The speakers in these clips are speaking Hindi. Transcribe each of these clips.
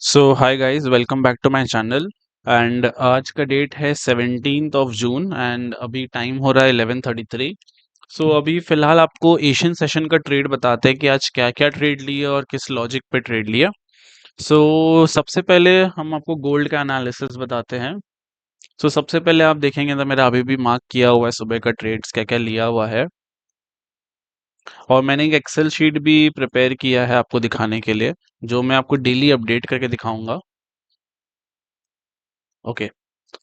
So hi guys, welcome back to my channel. And आज का डेट है 17th ऑफ जून एंड अभी टाइम हो रहा है 11:33। सो अभी फिलहाल आपको एशियन सेशन का ट्रेड बताते हैं कि आज क्या क्या ट्रेड लिया और किस लॉजिक पे ट्रेड लिया। सबसे पहले हम आपको गोल्ड का एनालिसिस बताते हैं। सबसे पहले आप देखेंगे तो मेरा अभी भी मार्क किया हुआ है सुबह का ट्रेड्स क्या क्या लिया हुआ है, और मैंने एक एक्सेल शीट भी प्रिपेयर किया है आपको दिखाने के लिए, जो मैं आपको डेली अपडेट करके दिखाऊंगा। ओके।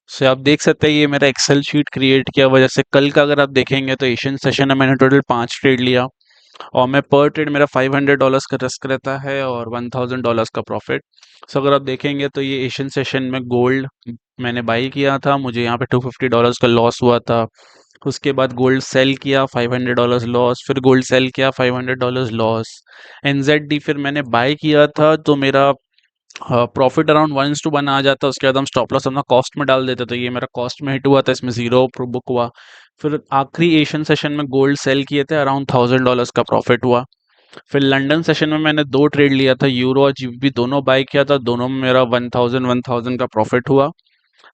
से आप देख सकते हैं ये मेरा एक्सेल शीट क्रिएट किया हुआ। जैसे कल का अगर आप देखेंगे तो एशियन सेशन में मैंने टोटल 5 ट्रेड लिया, और मैं पर ट्रेड मेरा $500 का रिस्क रहता है और $1000 का प्रॉफिट। अगर आप देखेंगे तो ये एशियन सेशन में गोल्ड मैंने बाई किया था, मुझे यहाँ पे $250 का लॉस हुआ था। उसके बाद गोल्ड सेल किया, $500 लॉस, फिर गोल्ड सेल किया, $500 लॉस। एनजेड फिर मैंने बाई किया था तो मेरा प्रॉफिट अराउंड 1:1 आ जाता है। उसके बाद हम स्टॉप लॉस अपना कॉस्ट में डाल देते, तो ये मेरा कॉस्ट में हिट हुआ था, इसमें जीरो बुक हुआ। फिर आखिरी एशियन सेशन में गोल्ड सेल किए थे, अराउंड $1000 का प्रॉफिट हुआ। फिर लंदन सेशन में मैंने 2 ट्रेड लिया था, यूरो और जीबीपी दोनों बाय किया था, दोनों में मेरा 1000 का प्रॉफिट हुआ।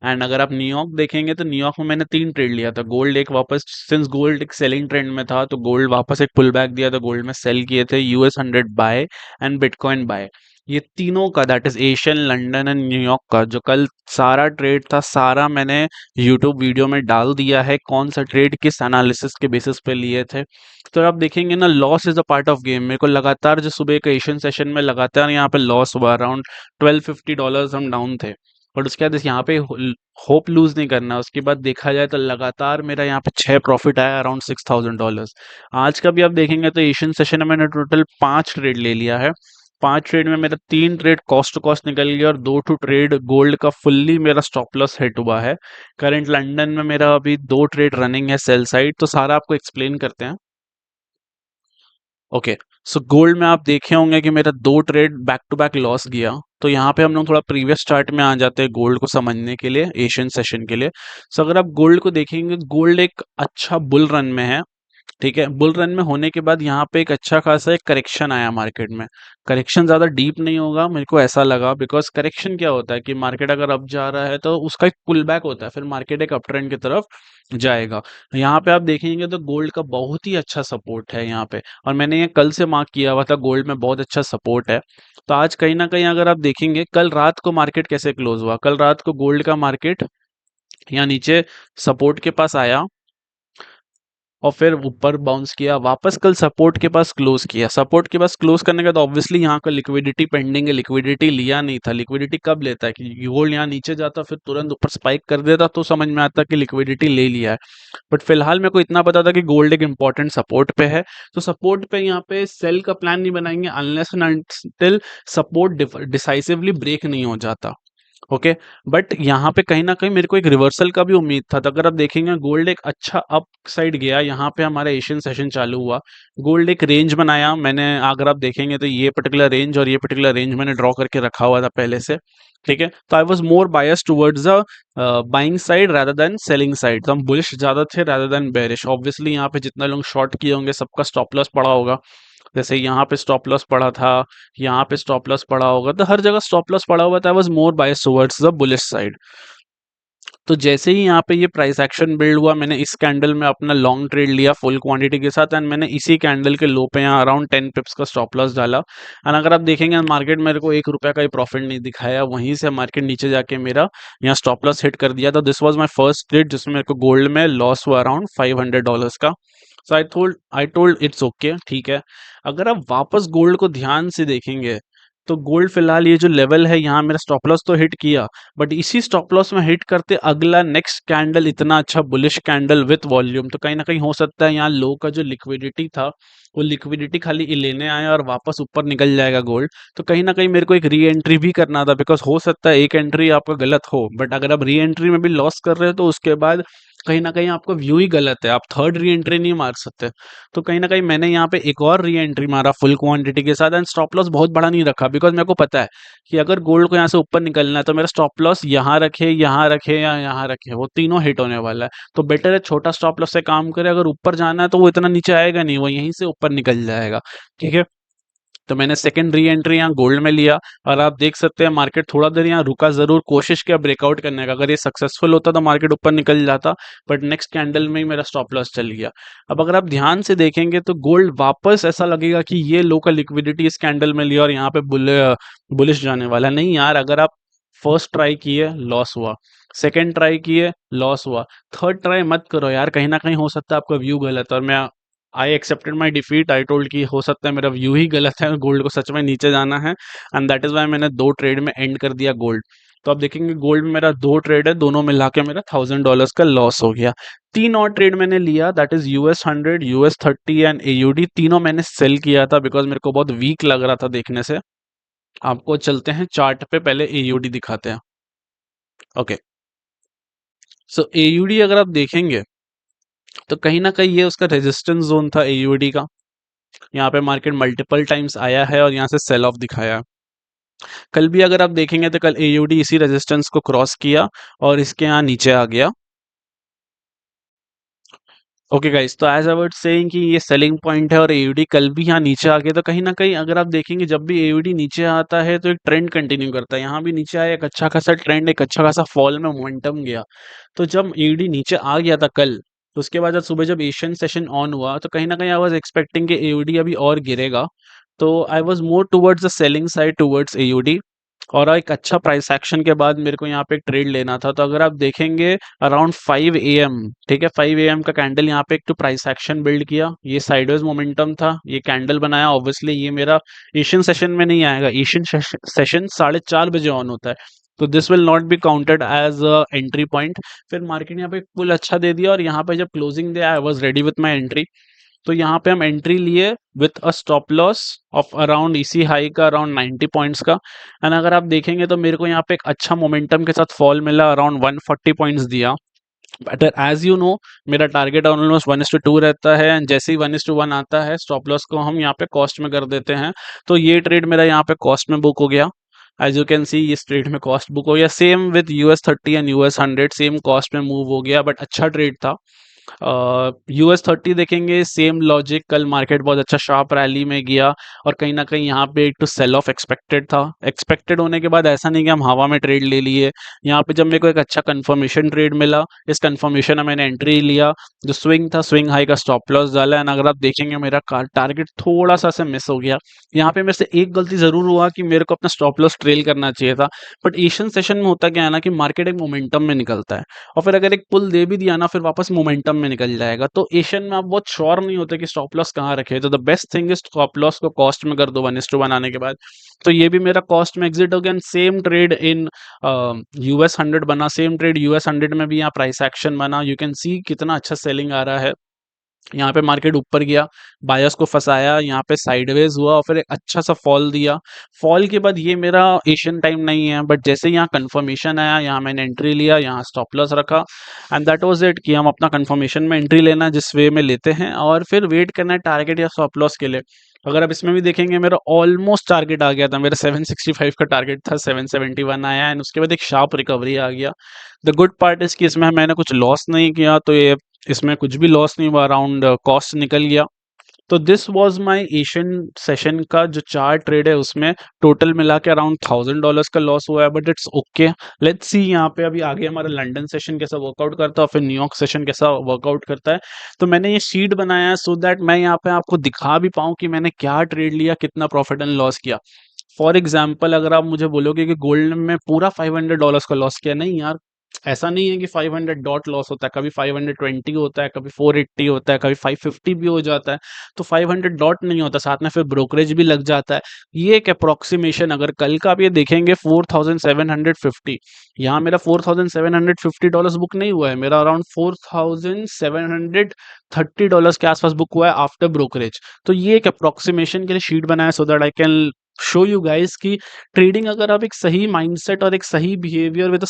एंड अगर आप न्यूयॉर्क देखेंगे तो न्यूयॉर्क में मैंने 3 ट्रेड लिया था। गोल्ड एक वापस, सिंस गोल्ड एक सेलिंग ट्रेंड में था तो गोल्ड वापस एक पुल बैक दिया, तो गोल्ड में सेल किए थे, US 100 buy and bitcoin buy. ये तीनों का, that is Asian, London and New York का, जो कल सारा ट्रेड था सारा मैंने यूट्यूब वीडियो में डाल दिया है, कौन सा ट्रेड किस एनालिसिस के बेसिस पे लिए थे। तो आप देखेंगे ना, loss is a part of game. मेरे को लगातार जो सुबह का एशियन सेशन में लगातार यहाँ पे लॉस हुआ, अराउंड $1250 हम डाउन थे। बट उसके बाद यहाँ पे होप लूज नहीं करना। उसके बाद देखा जाए तो लगातार मेरा यहाँ पे 6 प्रॉफिट आया, अराउंड $6000। आज का भी आप देखेंगे तो एशियन सेशन में मैंने टोटल 5 ट्रेड ले लिया है। 5 ट्रेड में मेरा 3 ट्रेड कॉस्ट टू कॉस्ट निकल गया और 2 ट्रेड गोल्ड का फुल्ली मेरा स्टॉप लॉस हिट हुआ है। करंट लंदन में मेरा अभी 2 ट्रेड रनिंग है सेल साइड, तो सारा आपको एक्सप्लेन करते हैं। ओके। गोल्ड में आप देखे होंगे कि मेरा 2 trade back to back loss गया। तो यहाँ पे हम लोग थोड़ा प्रीवियस चार्ट में आ जाते हैं गोल्ड को समझने के लिए, एशियन सेशन के लिए। अगर आप गोल्ड को देखेंगे, गोल्ड एक अच्छा बुल रन में है। ठीक है, बुल रन में होने के बाद यहाँ पे एक अच्छा खासा एक करेक्शन आया मार्केट में। करेक्शन ज़्यादा डीप नहीं होगा, मेरे को ऐसा लगा, बिकॉज करेक्शन क्या होता है कि मार्केट अगर अप जा रहा है तो उसका एक पुल बैक होता है, फिर मार्केट एक अप ट्रेंड की तरफ जाएगा। यहाँ पे आप देखेंगे तो गोल्ड का बहुत ही अच्छा सपोर्ट है यहाँ पे, और मैंने ये कल से मार्क किया हुआ था, गोल्ड में बहुत अच्छा सपोर्ट है। तो आज कहीं ना कहीं अगर आप देखेंगे, कल रात को मार्केट कैसे क्लोज हुआ, कल रात को गोल्ड का मार्केट यहाँ नीचे सपोर्ट के पास आया और फिर ऊपर बाउंस किया, वापस कल सपोर्ट के पास क्लोज किया। सपोर्ट के पास क्लोज करने का तो ऑब्वियसली यहाँ का लिक्विडिटी पेंडिंग है, लिक्विडिटी लिया नहीं था। लिक्विडिटी कब लेता है कि गोल्ड यहाँ नीचे जाता फिर तुरंत ऊपर स्पाइक कर देता, तो समझ में आता कि लिक्विडिटी ले लिया है। बट फिलहाल मेरे को इतना पता था कि गोल्ड एक इंपॉर्टेंट सपोर्ट पे है, तो सपोर्ट पे यहाँ पे सेल का प्लान नहीं बनाएंगे unless and until support decisively break नहीं हो जाता। ओके। बट यहाँ पे कहीं ना कहीं मेरे को एक रिवर्सल का भी उम्मीद था। तो अगर आप देखेंगे गोल्ड एक अच्छा अप साइड गया, यहाँ पे हमारा एशियन सेशन चालू हुआ, गोल्ड एक रेंज बनाया मैंने, अगर आप देखेंगे तो ये पर्टिकुलर रेंज और ये पर्टिकुलर रेंज मैंने ड्रॉ करके रखा हुआ था पहले से। ठीक है, तो I was more bias towards the buying side rather than selling side. तो हम बुलिश ज्यादा थे रादर देन बेरिश। ऑब्वियसली यहाँ पे जितना लोग शॉर्ट किए होंगे सबका स्टॉप लॉस पड़ा होगा। जैसे यहाँ पे स्टॉप लॉस पड़ा था, यहाँ पे स्टॉप लॉस पड़ा होगा, तो हर जगह स्टॉप लॉस पड़ा हुआ था। I was more bias towards the bullish side. तो जैसे ही यहाँ पे ये प्राइस एक्शन बिल्ड हुआ, मैंने इस कैंडल में अपना लॉन्ग ट्रेड लिया फुल क्वांटिटी के साथ, एंड मैंने इसी कैंडल के लो पे यहाँ अराउंड 10 पिप्स का स्टॉप लॉस डाला। एंड अगर आप देखेंगे मार्केट मेरे को ₹1 का ही प्रॉफिट नहीं दिखाया, वहीं से मार्केट नीचे जाके मेरा यहाँ स्टॉप लॉस हिट कर दिया था। This was my first trade जिसमें मेरे को गोल्ड में लॉस हुआ अराउंड $500 का। सो आई टोल्ड इट्स ओके, ठीक है। अगर आप वापस गोल्ड को ध्यान से देखेंगे तो गोल्ड फिलहाल ये जो लेवल है यहाँ मेरा स्टॉप लॉस तो हिट किया, बट इसी स्टॉप लॉस में हिट करते अगला नेक्स्ट कैंडल इतना अच्छा बुलिश कैंडल विथ वॉल्यूम, तो कहीं ना कहीं हो सकता है यहाँ लो का जो लिक्विडिटी था वो लिक्विडिटी खाली लेने आए और वापस ऊपर निकल जाएगा गोल्ड। तो कहीं ना कहीं मेरे को एक री एंट्री भी करना था, बिकॉज हो सकता है एक एंट्री आपका गलत हो, बट अगर आप री एंट्री में भी लॉस कर रहे हो तो उसके बाद कहीं ना कहीं आपका व्यू ही गलत है, आप थर्ड री एंट्री नहीं मार सकते। तो कहीं ना कहीं मैंने यहाँ पे एक और री एंट्री मारा फुल क्वांटिटी के साथ, एंड स्टॉप लॉस बहुत बड़ा नहीं रखा, बिकॉज मेरे को पता है कि अगर गोल्ड को यहाँ से ऊपर निकलना है तो मेरा स्टॉप लॉस यहाँ रखे या यहाँ रखे, वो तीनों हिट होने वाला है। तो बेटर है छोटा स्टॉप लॉस से काम करे, अगर ऊपर जाना है तो वो इतना नीचे आएगा नहीं, वो यहीं से ऊपर निकल जाएगा। ठीक है। तो मैंने सेकंड री एंट्री यहाँ गोल्ड में लिया और आप देख सकते हैं मार्केट थोड़ा देर यहाँ रुका जरूर, कोशिश किया ब्रेकआउट करने का, अगर ये सक्सेसफुल होता तो मार्केट ऊपर निकल जाता, बट नेक्स्ट कैंडल में ही मेरा स्टॉप लॉस चल गया। अब अगर आप ध्यान से देखेंगे तो गोल्ड वापस ऐसा लगेगा कि ये लो का लिक्विडिटी इस कैंडल में लिया और यहाँ पे बुलिश जाने वाला नहीं यार। अगर आप फर्स्ट ट्राई किए लॉस हुआ, सेकंड ट्राई किए लॉस हुआ, थर्ड ट्राई मत करो यार, कहीं ना कहीं हो सकता है आपका व्यू गलत है। और मैं I accepted my defeat, I told कि हो सकता है मेरा व्यू ही गलत है, गोल्ड को सच में नीचे जाना है, एंड दैट इज वाई मैंने 2 ट्रेड में एंड कर दिया गोल्ड। तो आप देखेंगे गोल्ड में मेरा 2 ट्रेड है, दोनों मिला के मेरा $1000 का लॉस हो गया। 3 और ट्रेड मैंने लिया, that is US 100, US 30 and AUD, तीनों मैंने सेल किया था बिकॉज मेरे को बहुत वीक लग रहा था देखने से। आपको चलते हैं चार्ट पे, पहले AUD दिखाते हैं। ओके, सो AUD अगर आप देखेंगे तो कहीं ना कहीं ये उसका रेजिस्टेंस जोन था AUD का। यहाँ पे मार्केट मल्टीपल टाइम्स आया है और यहाँ से सेल ऑफ दिखाया है। कल भी अगर आप देखेंगे तो कल AUD इसी रेजिस्टेंस को क्रॉस किया और इसके यहाँ नीचे आ गया। ओके गाइस, तो एज आई वाज सेइंग कि ये सेलिंग पॉइंट है और AUD कल भी यहाँ नीचे आ गया। तो कहीं ना कहीं अगर आप देखेंगे जब भी AUD नीचे आता है तो एक ट्रेंड कंटिन्यू करता है। यहाँ भी नीचे आया, एक अच्छा खासा ट्रेंड, एक अच्छा खासा फॉल में मोमेंटम गया। तो जब AUD नीचे आ गया था कल, तो उसके बाद जब सुबह जब एशियन सेशन ऑन हुआ तो कहीं ना कहीं आई वाज एक्सपेक्टिंग कि AUD अभी और गिरेगा। तो I was more towards the selling side towards AUD, और एक अच्छा प्राइस एक्शन के बाद मेरे को यहाँ पे एक ट्रेड लेना था। तो अगर आप देखेंगे अराउंड 5 AM, ठीक है, 5 AM का कैंडल यहाँ पे एक तो प्राइस एक्शन बिल्ड किया, ये साइडवेज मोमेंटम था, ये कैंडल बनाया। ऑब्वियसली ये मेरा एशियन सेशन में नहीं आएगा, एशियन सेशन 4:30 बजे ऑन होता है, तो this will not be counted as entry point. फिर मार्केट यहाँ पे पुल अच्छा दे दिया और यहाँ पे जब क्लोजिंग दिया I was ready with my entry. तो यहाँ पे हम एंट्री लिए with a stop loss of around इसी हाई का अराउंड 90 पॉइंट्स का। एंड अगर आप देखेंगे तो मेरे को यहाँ पे एक अच्छा मोमेंटम के साथ फॉल मिला, अराउंड 140 पॉइंट्स दिया। बट एज यू नो मेरा टारगेट ऑलमोस्ट 1:2 रहता है, एंड जैसे ही 1:1 आता है स्टॉप लॉस को हम यहाँ पे कॉस्ट में कर देते हैं। तो ये ट्रेड मेरा यहाँ पे कॉस्ट में बुक हो गया। एज यू कैन सी इस ट्रेड में कॉस्ट बुक हो गया। Same with US 30 and US 100, same cost में मूव हो गया, बट अच्छा ट्रेड था। US 30 देखेंगे, सेम लॉजिक, कल मार्केट बहुत अच्छा शार्प रैली में गया और कहीं ना कहीं यहाँ पे एक तो सेल ऑफ एक्सपेक्टेड था। एक्सपेक्टेड होने के बाद ऐसा नहीं कि हम हवा में ट्रेड ले लिए, यहाँ पे जब मेरे को एक अच्छा कंफर्मेशन ट्रेड मिला, इस कंफर्मेशन में मैंने एंट्री लिया, जो स्विंग था स्विंग हाई का स्टॉप लॉस डाला। एंड अगर आप देखेंगे मेरा टारगेट थोड़ा सा से मिस हो गया। यहाँ पे मेरे से एक गलती जरूर हुआ कि मेरे को अपना स्टॉप लॉस ट्रेल करना चाहिए था। बट एशियन सेशन में होता क्या है ना कि मार्केट एक मोमेंटम में निकलता है, और फिर अगर एक पुल दे भी दिया ना फिर वापस मोमेंटम में निकल जाएगा। तो एशियन में आप बहुत श्योर नहीं होते कि स्टॉप लॉस कहाँ रखे, तो the best thing is stop loss को कॉस्ट में कर दो 1:1 आने के बाद। तो ये भी मेरा कॉस्ट में एग्जिट हो गया। सेम ट्रेड इन US 100 बना, सेम ट्रेड US 100 में भी यहाँ प्राइस एक्शन बना। यू कैन सी कितना अच्छा सेलिंग आ रहा है। यहाँ पे मार्केट ऊपर गया, बायर्स को फंसाया, यहाँ पे साइडवेज हुआ और फिर एक अच्छा सा फॉल दिया। फॉल के बाद ये मेरा एशियन टाइम नहीं है, बट जैसे यहाँ कंफर्मेशन आया यहाँ मैंने एंट्री लिया, यहाँ स्टॉप लॉस रखा, एंड दैट वाज इट कि हम अपना कंफर्मेशन में एंट्री लेना जिस वे में लेते हैं और फिर वेट करना है टारगेट या स्टॉप लॉस के लिए। अगर आप इसमें भी देखेंगे मेरा ऑलमोस्ट टारगेट आ गया था, मेरा 765 का टारगेट था, 771 आया, एंड उसके बाद एक शार्प रिकवरी आ गया। द गुड पार्ट इज कि इसमें मैंने कुछ लॉस नहीं किया, तो ये इसमें कुछ भी लॉस नहीं हुआ, अराउंड कॉस्ट निकल गया। तो this was my Asian session का जो 4 ट्रेड है उसमें टोटल मिला के अराउंड $1000 का लॉस हुआ है, but it's okay. Let's see यहाँ पे अभी आगे हमारा लंदन सेशन कैसा वर्कआउट करता है, फिर न्यूयॉर्क सेशन कैसा वर्कआउट करता है। तो मैंने ये शीट बनाया है सो दैट मैं यहाँ पे आपको दिखा भी पाऊँ कि मैंने क्या ट्रेड लिया, कितना प्रॉफिट एंड लॉस किया। फॉर एग्जाम्पल अगर आप मुझे बोलोगे कि गोल्ड में पूरा $500 का लॉस किया, नहीं यार, ऐसा नहीं है कि 500 डॉट लॉस होता है, कभी 520 होता है, कभी 480 होता है, कभी 550 भी हो जाता है। तो 500 डॉट नहीं होता, साथ में फिर ब्रोकरेज भी लग जाता है। ये एक अप्रोक्सीमेशन, अगर कल का आप ये देखेंगे 4750, यहाँ मेरा $4750 बुक नहीं हुआ है, मेरा अराउंड $4730 के आसपास बुक हुआ है आफ्टर ब्रोकरेज। तो ये एक अप्रोक्सीमेशन के लिए शीट बनाया so that I can show you guys कि ट्रेडिंग अगर आप एक सही माइंडसेट और एक सही behaviour with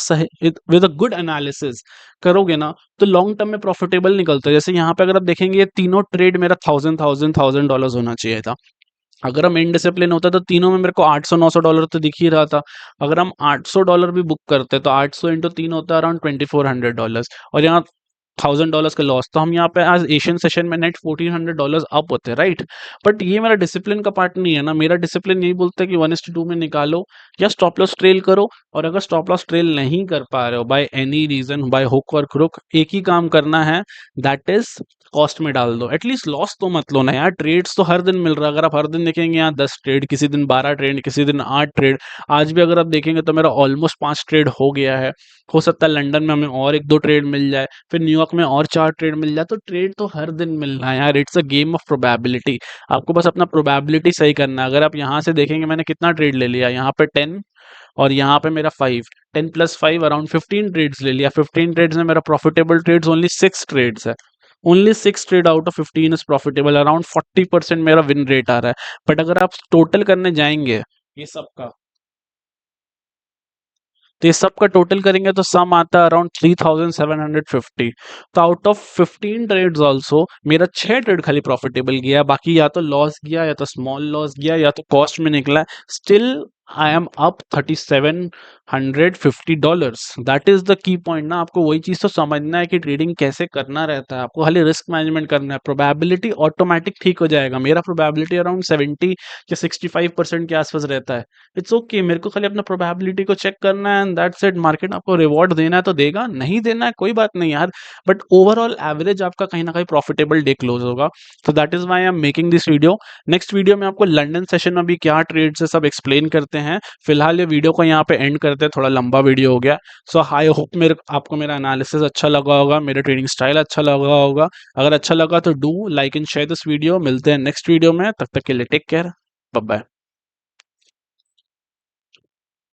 a good analysis करोगे ना तो लॉन्ग टर्म में प्रॉफिटेबल निकलता है। जैसे यहाँ पे अगर आप देखेंगे ये तीनों ट्रेड मेरा $1000 होना चाहिए था। अगर हम इनडिसिप्लिन होता तो तीनों में मेरे को $800-900 तो दिख ही रहा था। अगर हम $800 भी बुक करते तो 800 इंटू 3 होता है अराउंड $2400, और यहाँ $1000 का लॉस, तो हम यहाँ पे आज एशियन सेशन में नेट $1400 अप होते हैं, राइट। बट ये मेरा डिसिप्लिन का पार्ट नहीं है ना। मेरा डिसिप्लिन यही बोलता है कि 1:2 में निकालो या स्टॉप लॉस ट्रेल करो। और अगर स्टॉप लॉस ट्रेल नहीं कर पा रहे हो by any reason, by hook और क्रुक, एक ही काम करना है, दैट इज कॉस्ट में डाल दो। एटलीस्ट लॉस तो मत लो ना यार। ट्रेड्स तो हर दिन मिल रहा है। अगर आप हर दिन देखेंगे यहाँ 10 ट्रेड, किसी दिन 12 ट्रेड, किसी दिन 8 ट्रेड। आज भी अगर आप देखेंगे तो मेरा ऑलमोस्ट 5 ट्रेड हो गया है। हो सकता है लंदन में हमें और 1-2 ट्रेड मिल जाए, फिर न्यूयॉर्क में और 4 ट्रेड मिल जाए। तो ट्रेड तो हर दिन मिल रहा है यार। It's a game of probability. आपको बस अपना प्रोबेबिलिटी सही करना है। अगर आप यहाँ से देखेंगे मैंने कितना ट्रेड ले लिया, यहाँ पे 10 और यहाँ पे मेरा 5, 10 + 5 अराउंड 15 ट्रेड्स ले लिया। 15 ट्रेड्स में मेरा प्रॉफिटेबल ट्रेड्स ओनली 6 ट्रेड्स है। Only 6 trade out of 15 is profitable. Around 40% मेरा विन रेट आ रहा है। बट अगर आप टोटल करने जाएंगे ये सबका, तो ये सब का टोटल करेंगे तो सम आता है अराउंड 3750। तो आउट ऑफ 15 ट्रेड्स ऑल्सो मेरा 6 ट्रेड खाली प्रॉफिटेबल गया, बाकी या तो लॉस गया, या तो स्मॉल लॉस गया, या तो कॉस्ट में निकला। Still I am up $3750। That is the key point ना। आपको वही चीज तो समझना है कि ट्रेडिंग कैसे करना रहता है। आपको खाली रिस्क मैनेजमेंट करना है। प्रोबेबिलिटी ऑटोमेटिक ठीक हो जाएगा। मेरा प्रोबेबिलिटी अराउंड 70 या 65% के आसपास रहता है। इट्स ओके, मेरे को खाली अपना प्रोबेबिलिटी को चेक करना है एंड दैट्स इट। मार्केट आपको रिवॉर्ड देना है तो देगा, नहीं देना है कोई बात नहीं यार। बट ओवरऑल एवरेज आपका कहीं ना कहीं प्रॉफिटेबल डे क्लोज होगा। तो that is why I am making this video. Next video में आपको लंदन सेशन में भी क्या ट्रेड से सब एक्सप्लेन करते हैं। फिलहाल ये वीडियो को यहाँ पे एंड करते हैं, थोड़ा लंबा वीडियो हो गया। सो आई होप मेरे आपको मेरा एनालिसिस अच्छा लगा होगा, मेरा ट्रेडिंग स्टाइल अच्छा लगा होगा। अगर अच्छा लगा तो do like and share this video. मिलते हैं नेक्स्ट वीडियो में, तब तक के लिए टेक केयर, बाय बाय।